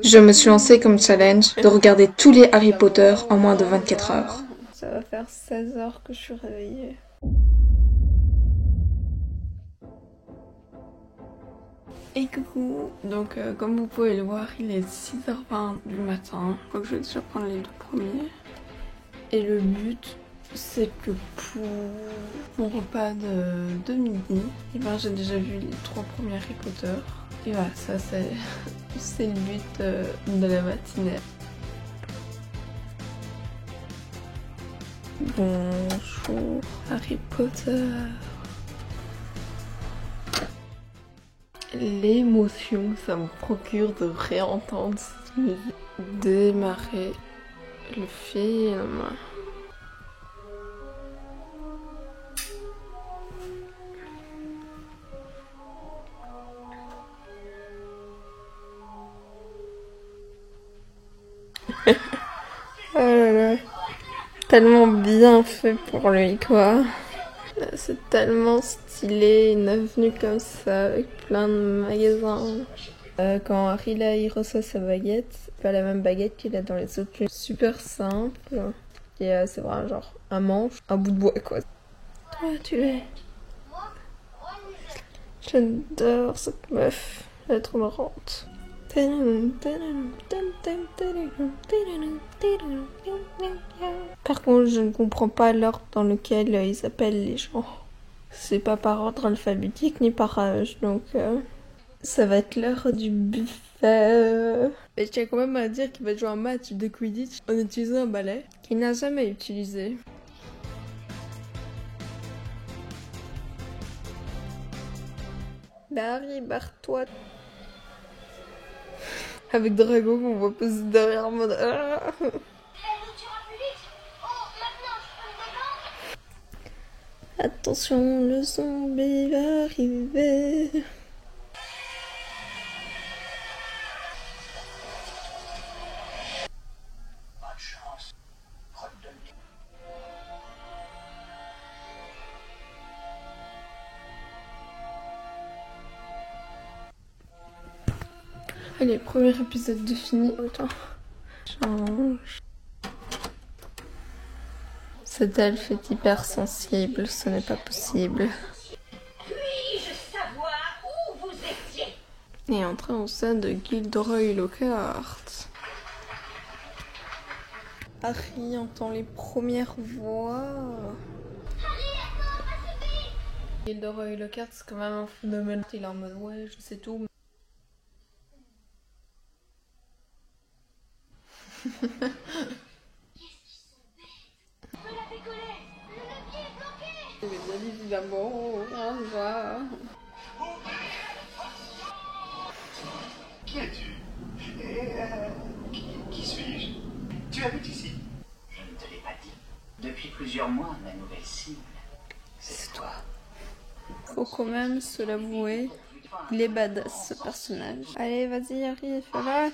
Je me suis lancée comme challenge de regarder tous les Harry Potter en moins de 24 heures. Ça va faire 16 heures que je suis réveillée. Et coucou. Donc comme vous pouvez le voir, il est 6h20 du matin. Donc je vais déjà prendre les deux premiers. Et le but, c'est que pour mon repas de midi, et ben, j'ai déjà vu les 3 premiers Harry Potter. Et voilà, ça c'est le but de la matinée. Bonjour Harry Potter. L'émotion que ça me procure de réentendre cette musique. Démarrer le film. Oh là là. Tellement bien fait pour lui, quoi. C'est tellement stylé, une avenue comme ça, avec plein de magasins. Quand Harry là, il reçoit sa baguette, c'est pas la même baguette qu'il a dans les autres films. Super simple. Et c'est vraiment genre un manche, un bout de bois, quoi. Toi, tu es. J'adore cette meuf. Elle est trop marrante. Par contre, je ne comprends pas l'ordre dans lequel ils appellent les gens. C'est pas par ordre alphabétique ni par âge, donc ça va être l'heure du buffet. Mais je tiens quand même à dire qu'il va jouer un match de Quidditch en utilisant un balai qu'il n'a jamais utilisé. Harry, barre-toi. Avec Drago qu'on voit poser derrière en mode... Attention, le zombie va arriver. Bonne chance. Allez, premier épisode de fini. Attends. Change. Cet elfe est hypersensible, ce n'est pas possible. Puis-je savoir où vous étiez? Et entrée en scène de Gilderoy Lockhart. Harry entend les premières voix. Gilderoy Lockhart, c'est quand même un phénomène. Il est en mode ouais, je sais tout. Mais bien évidemment, rien ne va. Qui es-tu? Qui suis-je? Tu habites ici? Je ne te l'ai pas dit. Depuis plusieurs mois, ma nouvelle cible, c'est toi. Faut quand même se l'avouer, il est badass ce personnage. Allez, vas-y Harry, fais-le.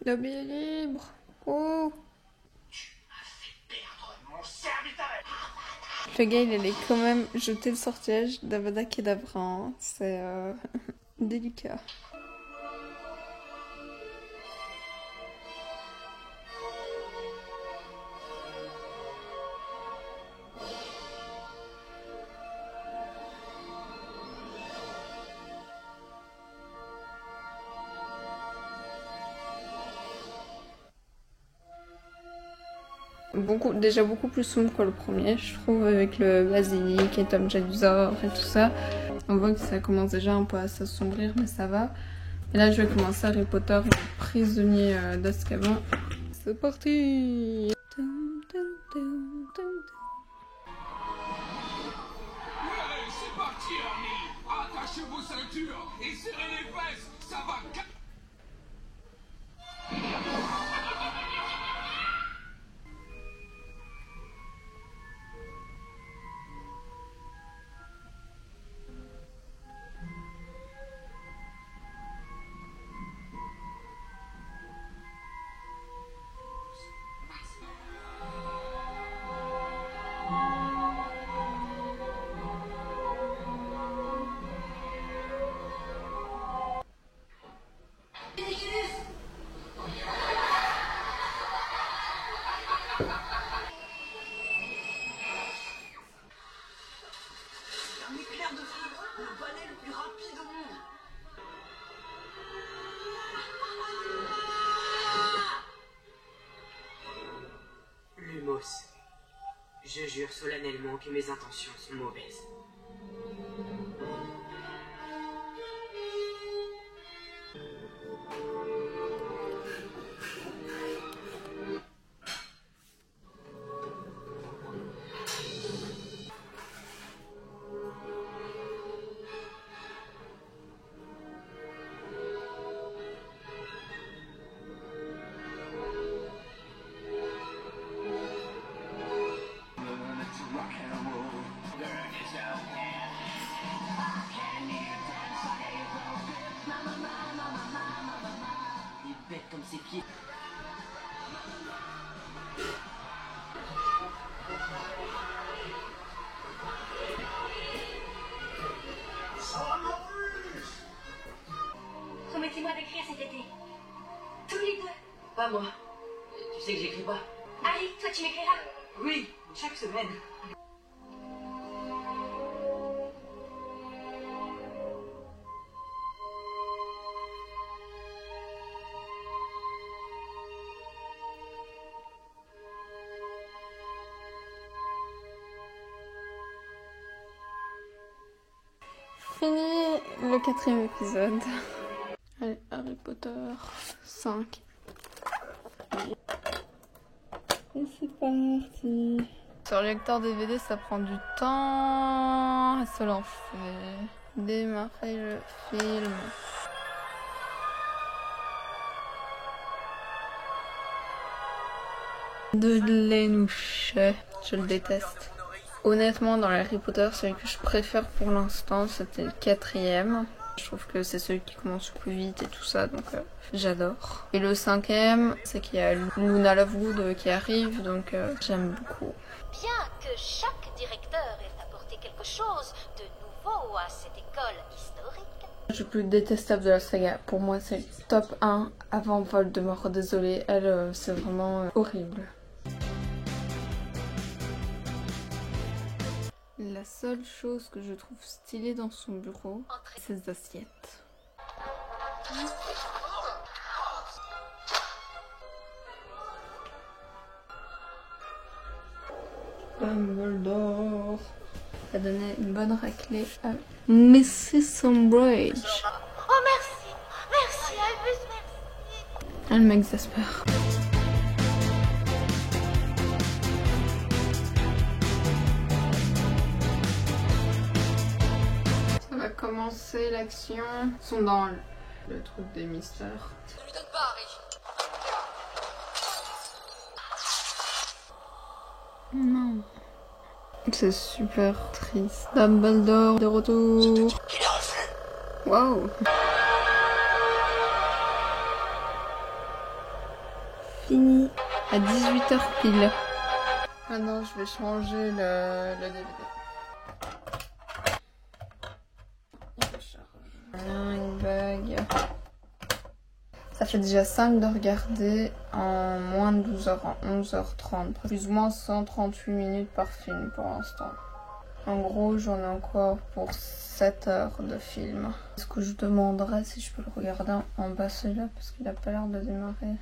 Dobby est libre. Oh. Le gars, il allait quand même jeter le sortilège d'Avada Kedavra. Hein. C'est délicat. Déjà beaucoup plus sombre que le premier, je trouve, avec le basilic et Tom Jedusor et tout ça. On voit que ça commence déjà un peu à s'assombrir, mais ça va. Et là, je vais commencer Harry Potter, prisonnier d'Azkaban. C'est parti! C'est parti, Harry! Attachez vos ceintures et serrez les fesses! Ça va... l'éclair de feu, le balai le plus rapide au monde. Lumos, je jure solennellement que mes intentions sont mauvaises. Comme ses pieds. Promettez-moi d'écrire cet été. Tous les deux. Pas moi. Tu sais que j'écris pas. Allez, toi tu m'écriras. Oui, chaque semaine. Fini le 4e épisode. Allez, Harry Potter 5. Et c'est parti. Sur le lecteur DVD, ça prend du temps à se lancer. Démarrer le film. De l'énouché. Je le déteste. Honnêtement, dans les Harry Potter, celui que je préfère pour l'instant, c'était le 4e. Je trouve que c'est celui qui commence le plus vite et tout ça, donc j'adore. Et le 5e, c'est qu'il y a Luna Lovegood qui arrive, donc j'aime beaucoup. Bien que chaque directeur ait apporté quelque chose de nouveau à cette école historique. Le plus détestable de la saga, pour moi, c'est le top 1 avant Voldemort. Désolée, elle, c'est vraiment horrible. La seule chose que je trouve stylée dans son bureau, c'est ses assiettes. Dumbledore a donné une bonne raclée à Mrs. Umbridge. Oh merci, merci Albus, merci. Elle m'exaspère. Ça va commencer l'action. Ils sont dans le truc des mystères. Ne lui donne pas, Harry. Non. C'est super triste. Dumbledore de retour. Waouh. Fini. À 18h pile. Ah non, je vais changer le DVD. Une bug. Ça fait déjà 5 de regarder en moins de 12 heures, en 11h30. Plus ou moins 138 minutes par film pour l'instant. En gros, j'en ai encore pour 7 heures de film. Est-ce que je demanderais si je peux le regarder en bas celui-là parce qu'il a pas l'air de démarrer.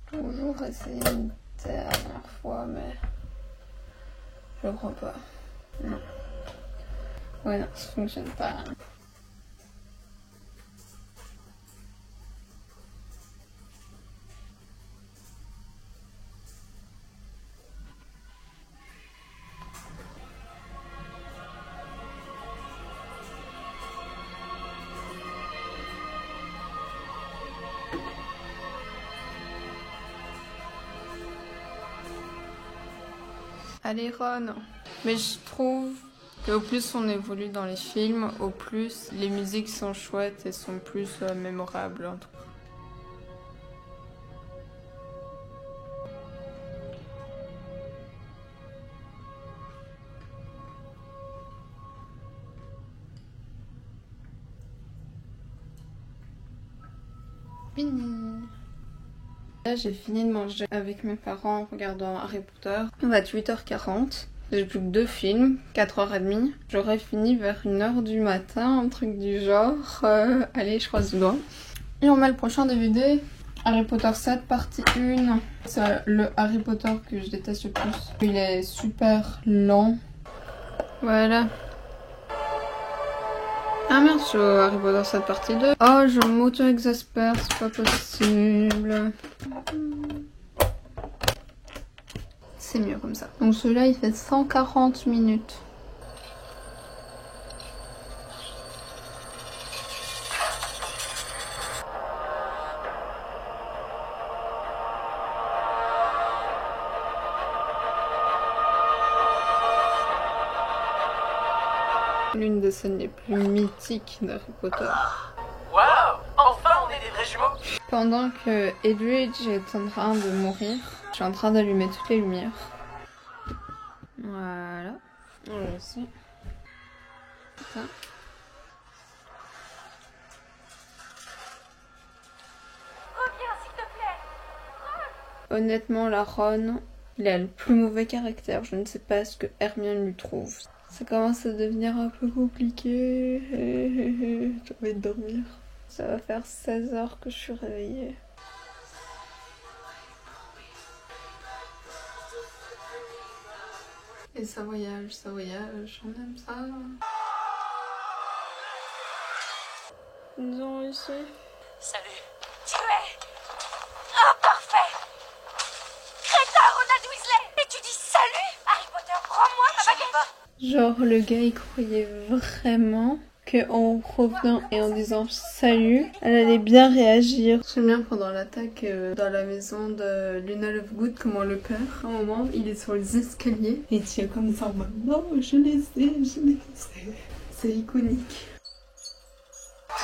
Toujours essayé une dernière fois, mais je crois pas. Non. Ouais, non, ça fonctionne pas. Allez Ron. Mais je trouve qu'au plus on évolue dans les films, au plus les musiques sont chouettes et sont plus mémorables en tout cas. Fini. Là j'ai fini de manger avec mes parents en regardant Harry Potter. On va être 8h40. J'ai plus que 2 films, 4h30. J'aurais fini vers 1h du matin, un truc du genre. Allez, je croise le doigt. Et on met le prochain DVD. Harry Potter 7 partie 1. C'est le Harry Potter que je déteste le plus. Il est super lent. Voilà. Ah merde, je suis au Harry Potter 7 partie 2. Oh, je m'auto-exaspère, c'est pas possible. C'est mieux comme ça. Donc celui-là, il fait 140 minutes. L'une des scènes les plus mythiques d'Harry Potter. Waouh! Enfin, on est des vrais jumeaux! Pendant que Edwidge est en train de mourir, je suis en train d'allumer toutes les lumières. Voilà. Voilà aussi. Ça. Reviens, s'il te plaît. Honnêtement, la Ron, il a le plus mauvais caractère. Je ne sais pas ce que Hermione lui trouve. Ça commence à devenir un peu compliqué. J'ai envie de dormir. Ça va faire 16 heures que je suis réveillée. Et ça voyage, on aime ça. Ils ont réussi. Salut. Tu es... Ah, parfait. Crétin, Ronald Weasley. Et tu dis salut, Harry Potter, prends-moi ma baguette. Genre le gars il croyait vraiment qu'en revenant et en disant salut, elle allait bien réagir. J'aime bien pendant l'attaque dans la maison de Luna Lovegood comment le père, à un moment il est sur les escaliers et il tient comme ça en mode non je les ai. C'est iconique.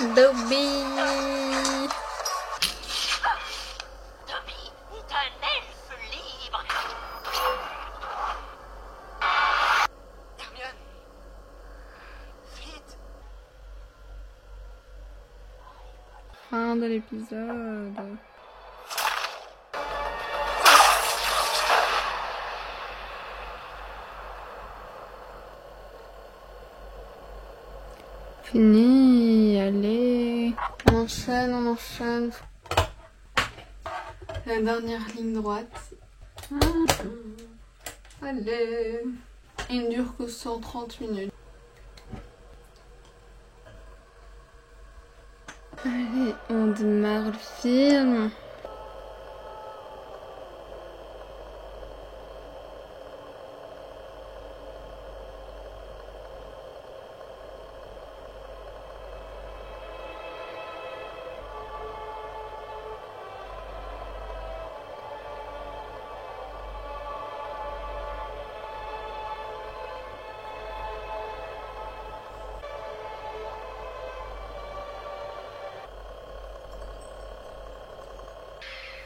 Dobby. Dobby est un elfe libre. Hermione! Vite! Fin de l'épisode. Fini, allez. On enchaîne. La dernière ligne droite. Allez. Il ne dure que 130 minutes. Allez, on démarre le film.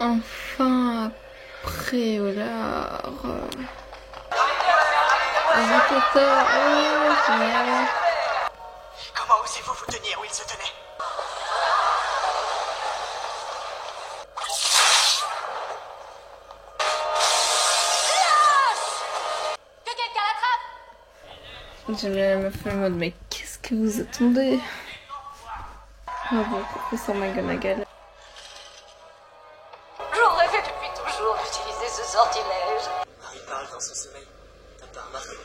Enfin, après, voilà. Harry Potter, génial. Comment osez-vous vous tenir où il se tenait? Que quelqu'un l'attrape. J'aime bien la meuf en mode, mais qu'est-ce que vous attendez? Bravo, professeur McGonagall. J'aurais rêvé depuis toujours d'utiliser ce sortilège. Harry parle dans son sommeil. T'as pas remarqué?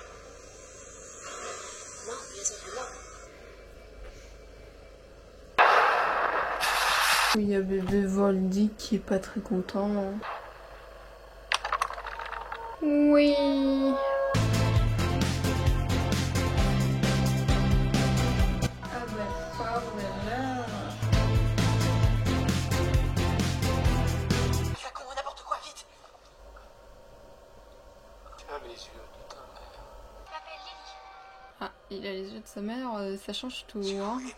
Non, bien sûr que non. Il y a bébé Voldy qui est pas très content. Oui. Ah ben, voilà. Tu as con, n'importe quoi, vite! Tu as les yeux de ta mère. Je m'appelle Lily. Ah, il a les yeux de sa mère, ça change tout. Si Hein. vous l'aimiez,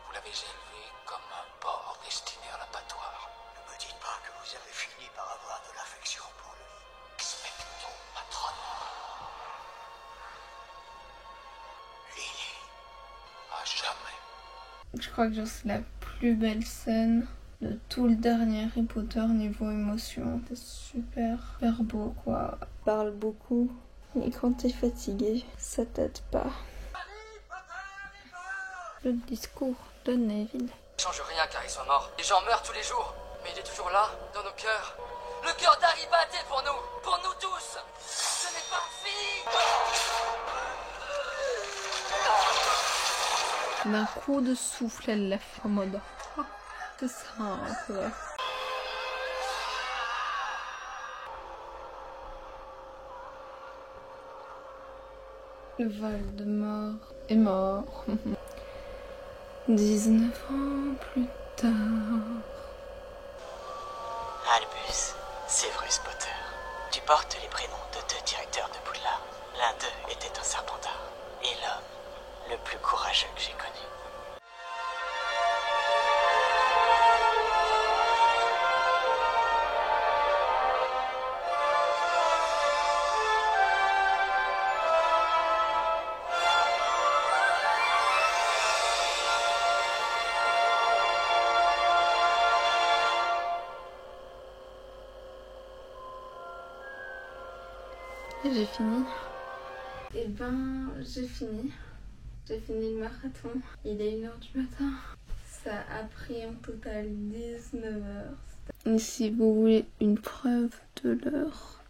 vous l'avez élevé comme un porc destiné à l'abattoir. Ne me dites pas que vous avez fini par avoir de l'affection pour lui. Expecto patronum. Lily. À jamais. Je crois que c'est la plus belle scène de tout le dernier Harry Potter niveau émotion. C'est super beau quoi. Il parle beaucoup. Et quand t'es fatigué, ça t'aide pas. Le discours de Neville. Ça change rien car il soit mort. Les gens meurent tous les jours, mais il est toujours là, dans nos cœurs. Le cœur d'Harry battait pour nous tous. Ce n'est pas fini. D'un coup de souffle, elle lève en mode c'est simple. Voldemort est mort. 19 ans plus tard. Albus, Severus Potter, tu portes les prénoms de 2 directeurs de Poudlard. L'un d'eux était un Serpentard, et l'homme le plus courageux que j'ai connu. J'ai fini. Eh ben, j'ai fini. J'ai fini le marathon. Il est 1h du matin. Ça a pris en total 19 heures. Et si vous voulez une preuve de l'heure,